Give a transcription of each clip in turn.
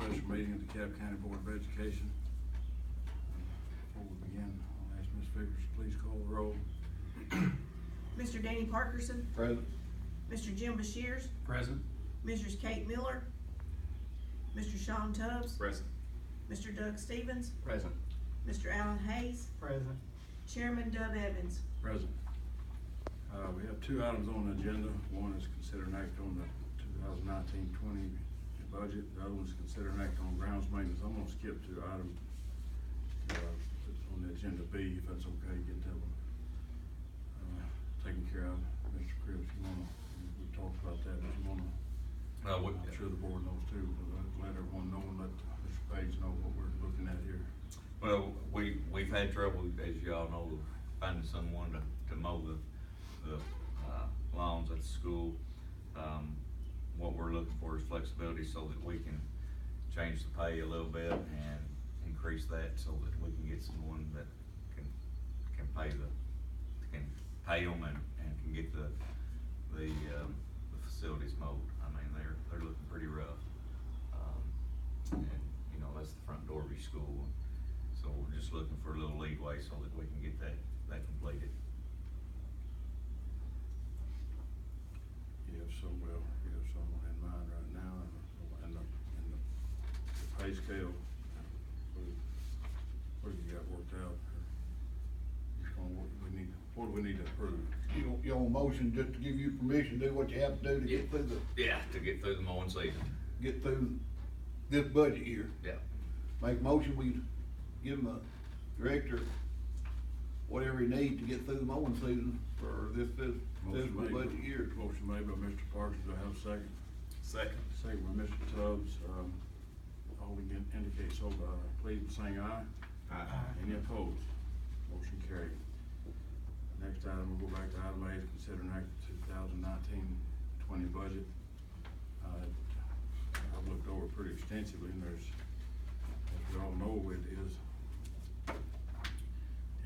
special meeting of the DeKalb County Board of Education. Before we begin, I'll ask Ms. Vickers to please call the roll. Mr. Danny Parkerson. Present. Mr. Jim Bashirs. Present. Mrs. Kate Miller. Mr. Sean Tubbs. Present. Mr. Doug Stevens. Present. Mr. Alan Hayes. Present. Chairman Dub Evans. Present. We have two items on the agenda. One is consider an act on the 2019-20 budget. The other one is consider an act on grounds maintenance. I'm gonna skip to item that's on the agenda B, if that's okay, get that one taken care of. Mr. Cripps, you wanna, we talked about that, but you wanna, I'm sure the board knows too, but let everyone know and let Mr. Page know what we're looking at here. Well, we've had trouble, as y'all know, finding someone to mow the lawns at the school. What we're looking for is flexibility so that we can change the pay a little bit and increase that so that we can get someone that can pay them and can get the facilities mowed. I mean, they're looking pretty rough. And you know, that's the front door of your school. So we're just looking for a little leeway so that we can get that completed. You have someone in mind right now, and the pay scale, what do you got worked out? What do we need to approve? You want a motion just to give you permission to do what you have to do to get through To get through the mowing season. get through this budget year. Yeah. Make a motion, we give him a director whatever he needs to get through the mowing season for this fiscal budget year. Motion made by Mr. Parkins, do I have a second? Second. Second by Mr. Tubbs. All we can indicate so by please saying aye. Aye. Any opposed? Motion carried. Next item, we'll go back to item A, consider an act 2019-20 budget. I've looked over it pretty extensively, and there's, as we all know, it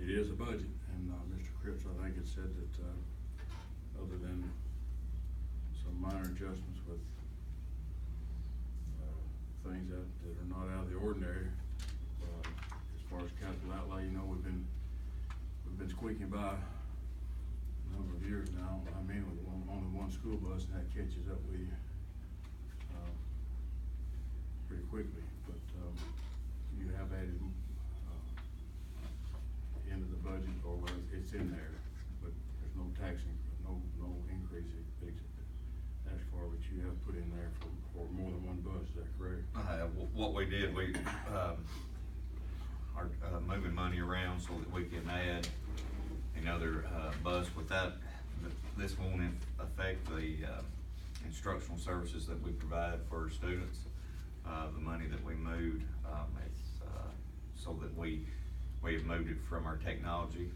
is a budget, and Mr. Cripps, I think, had said that other than some minor adjustments with things that are not out of the ordinary, as far as capital outlay, you know, we've been squeaking by a number of years now. I mean, with only one school bus, and that catches up with you pretty quickly. But you have added into the budget, or it's in there, but there's no taxing, no increase. As far what you have put in there for more than one bus, is that correct? What we did, we are moving money around so that we can add another bus without, this won't affect the instructional services that we provide for our students. The money that we moved, it's so that we have moved it from our technology.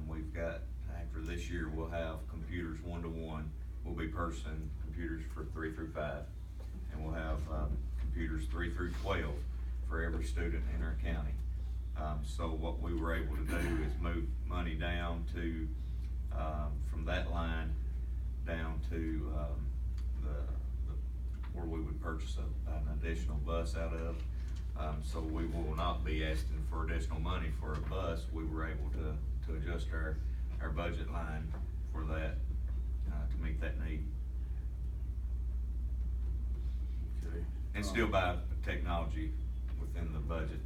We've got, after this year, we'll have computers 1-to-1. We'll be purchasing computers for 3 through 5, and we'll have computers 3 through 12 for every student in our county. So what we were able to do is move money down to, from that line down to where we would purchase an additional bus out of. So we will not be asking for additional money for a bus. We were able to adjust our budget line for that, to meet that need. Okay. And still buy technology within the budget,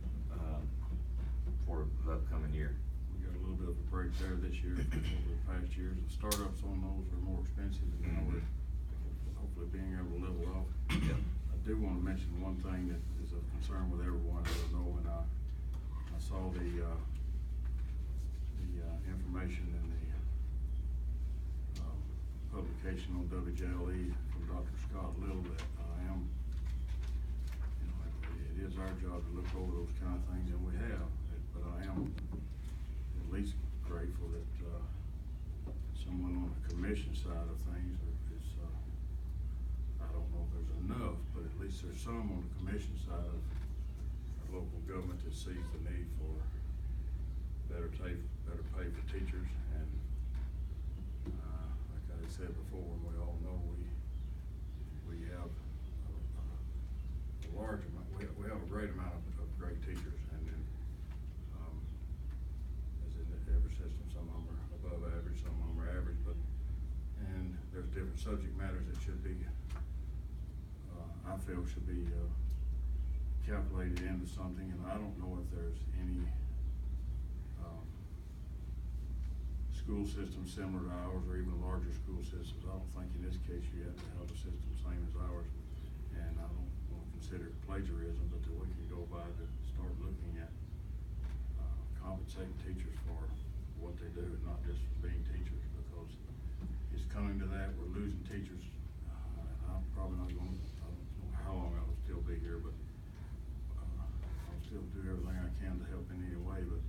for the upcoming year. We got a little bit of a break there this year over the past years. The startups on those are more expensive, and now we're hopefully being able to level off. Yeah. I do want to mention one thing that is of concern with everyone. I don't know, and I saw the information in the publication on WJLE from Dr. Scott Little that I am, you know, it is our job to look over those kind of things, and we have. But I am at least grateful that someone on the commission side of things is, I don't know if there's enough, but at least there's some on the commission side of our local government that sees the need for better pay for teachers. And like I said before, we all know we have a large amount, we feel should be, calculated into something, and I don't know if there's any, school system similar to ours, or even larger school systems. I don't think in this case you have to have a system same as ours, and I don't wanna consider it plagiarism, but that we can go by to start looking at, compensating teachers for what they do, and not just being teachers, because it's coming to that, we're losing teachers. I'm probably not gonna, I don't know how long I'll still be here, but, I'll still do everything I can to help in any way, but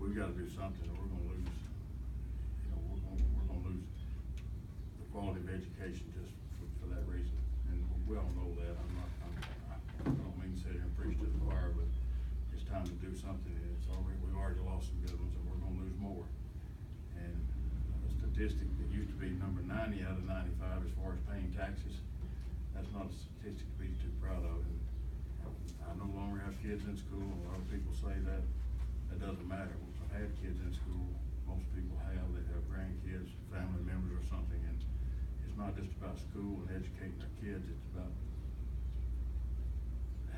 we've gotta do something, or we're gonna lose, you know, we're gonna lose the quality of education just for that reason. And we all know that. I don't mean to sit here and preach to the choir, but it's time to do something. We've already lost some good ones, and we're gonna lose more. And a statistic that used to be number 90 out of 95 as far as paying taxes, that's not a statistic to be too proud of. And I no longer have kids in school. A lot of people say that. That doesn't matter. I've had kids in school. Most people have. They have grandkids, family members or something, and it's not just about school and educating their kids. It's about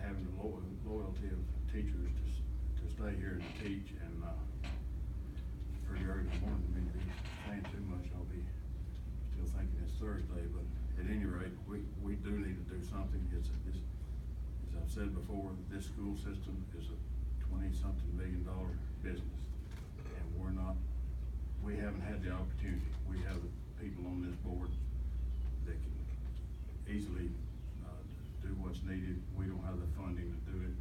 having the loyalty of teachers to stay here and to teach. And it's pretty early in the morning for me to be saying too much. I'll be still thinking it's Thursday, but at any rate, we do need to do something. As I've said before, this school system is a $20-something million business, and we haven't had the opportunity. We have the people on this board that can easily do what's needed. We don't have the funding to do it.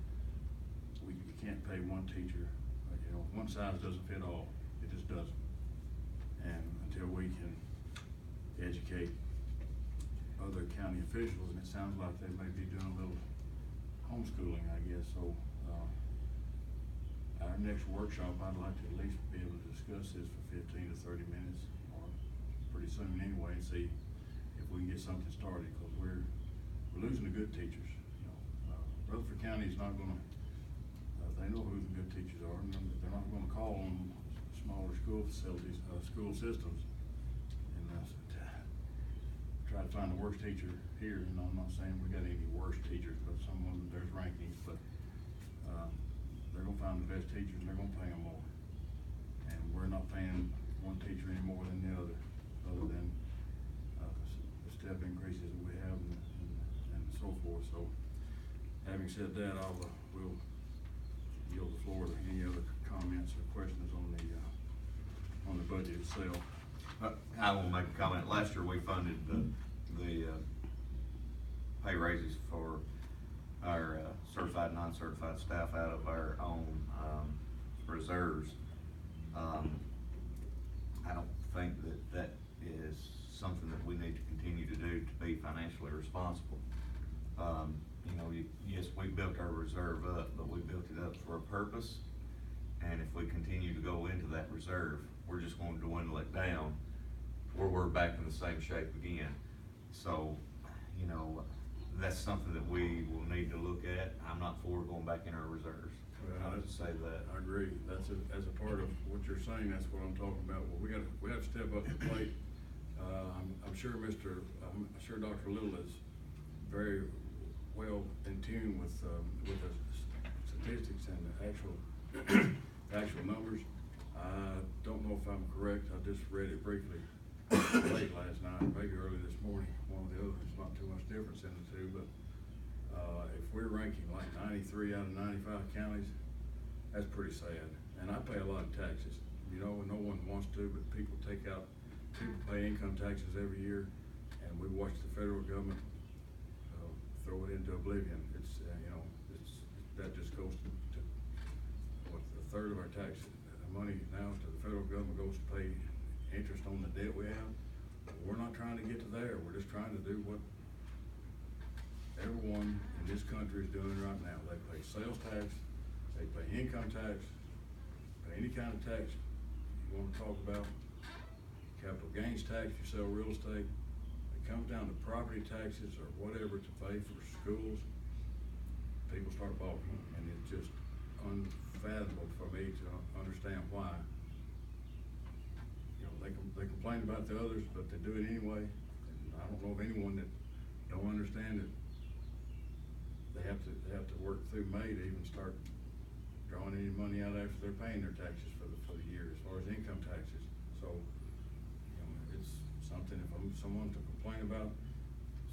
You can't pay one teacher, you know, one size doesn't fit all. It just doesn't. And until we can educate other county officials, and it sounds like they may be doing a little homeschooling, I guess, so our next workshop, I'd like to at least be able to discuss this for 15 to 30 minutes, or pretty soon anyway, and see if we can get something started, because we're losing the good teachers. You know, Rutherford County is not gonna, they know who the good teachers are, and they're not gonna call on smaller school facilities, school systems, and try to find the worst teacher here. And I'm not saying we got any worse teachers, but some of them, there's rankings, but they're gonna find the best teachers, and they're gonna pay them more. And we're not paying one teacher any more than the other than the step increases that we have and so forth. So, having said that, we'll yield the floor to any other comments or questions on the budget itself. I will make a comment. Last year, we funded the pay raises for our certified, non-certified staff out of our own reserves. I don't think that is something that we need to continue to do to be financially responsible. You know, yes, we built our reserve up, but we built it up for a purpose. And if we continue to go into that reserve, we're just going to dwindle it down, or we're back in the same shape again. So, you know, that's something that we will need to look at. I'm not for going back in our reserves. Well, I'll just say that. I agree. As a part of what you're saying, that's what I'm talking about. Well, we have to step up to the plate. I'm sure Dr. Little is very well in tune with the statistics and the actual numbers. I don't know if I'm correct. I just read it briefly late last night, maybe early this morning. One or the other. It's not too much difference in the two, but if we're ranking like 93 out of 95 counties, that's pretty sad. And I pay a lot of taxes, you know, and no one wants to, but people pay income taxes every year, and we watch the federal government throw it into oblivion. It's you know, that just goes to what, a third of our tax money now to the federal government goes to pay interest on the debt we have. We're not trying to get to there. We're just trying to do what everyone in this country is doing right now. They pay sales tax, they pay income tax, pay any kind of tax you want to talk about, capital gains tax, you sell real estate. It comes down to property taxes or whatever to pay for schools. People start balking, and it's just unfathomable for me to understand why. You know, they complain about the others, but they do it anyway. And I don't know of anyone that don't understand it. They have to work through May to even start drawing any money out after they're paying their taxes for the year, as far as income taxes. So, you know, it's something, if I'm someone to complain about,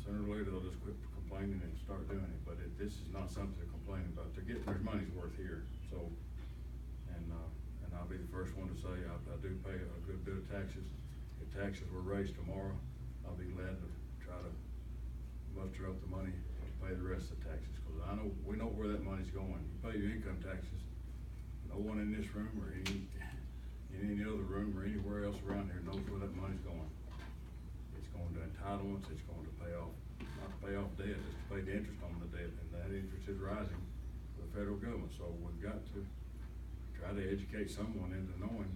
sooner or later they'll just quit complaining and start doing it, but this is not something to complain about. They're getting their money's worth here, so, and I'll be the first one to say, I do pay a good bit of taxes. If taxes were raised tomorrow, I'll be glad to try to muster up the money to pay the rest of the taxes, cause we know where that money's going. You pay your income taxes, no one in this room or in any other room or anywhere else around here knows where that money's going. It's going to entitlements, it's going to pay off, not to pay off debt, it's to pay the interest on the debt, and that interest is rising for the federal government, so we've got to try to educate someone into knowing,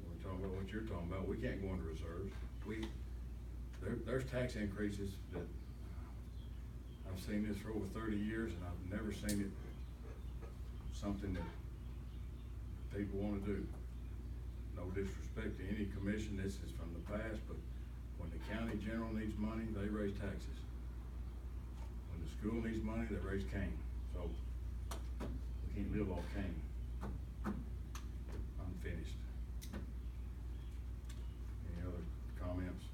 when we're talking about what you're talking about, we can't go into reserves. There's tax increases that, I've seen this for over 30 years, and I've never seen it something that people wanna do. No disrespect to any commission, this is from the past, but when the county general needs money, they raise taxes. When the school needs money, they raise cane. So, we can't live off cane. I'm finished. Any other comments?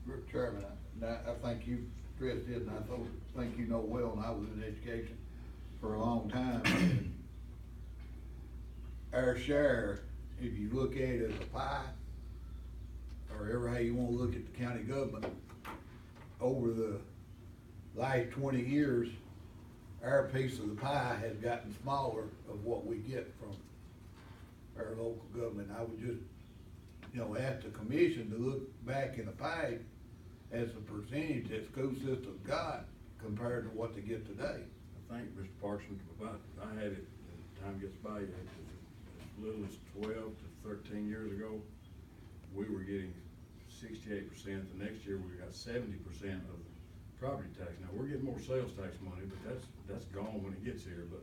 Mr. Chairman, I think you stressed it, and I think you know well, and I was in education for a long time. And our share, if you look at it as a pie, or ever how you wanna look at the county government, over the last 20 years, our piece of the pie has gotten smaller of what we get from our local government. I would just, you know, ask the commission to look back in the pie as a percentage that school systems got compared to what they get today. I think, Mr. Parson, I had it, as time gets by, as little as 12 to 13 years ago, we were getting 68%. The next year, we got 70% of the property tax. Now, we're getting more sales tax money, but that's gone when it gets here. But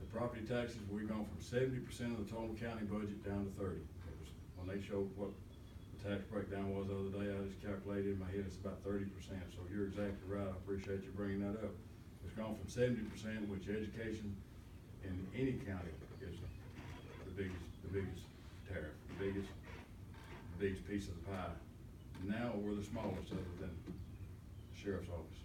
the property taxes, we've gone from 70% of the total county budget down to 30. It was, when they showed what the tax breakdown was the other day, I just calculated in my head, it's about 30%. So you're exactly right. I appreciate you bringing that up. It's gone from 70%, which education in any county is the biggest tariff, the biggest piece of the pie. Now we're the smallest other than the sheriff's office.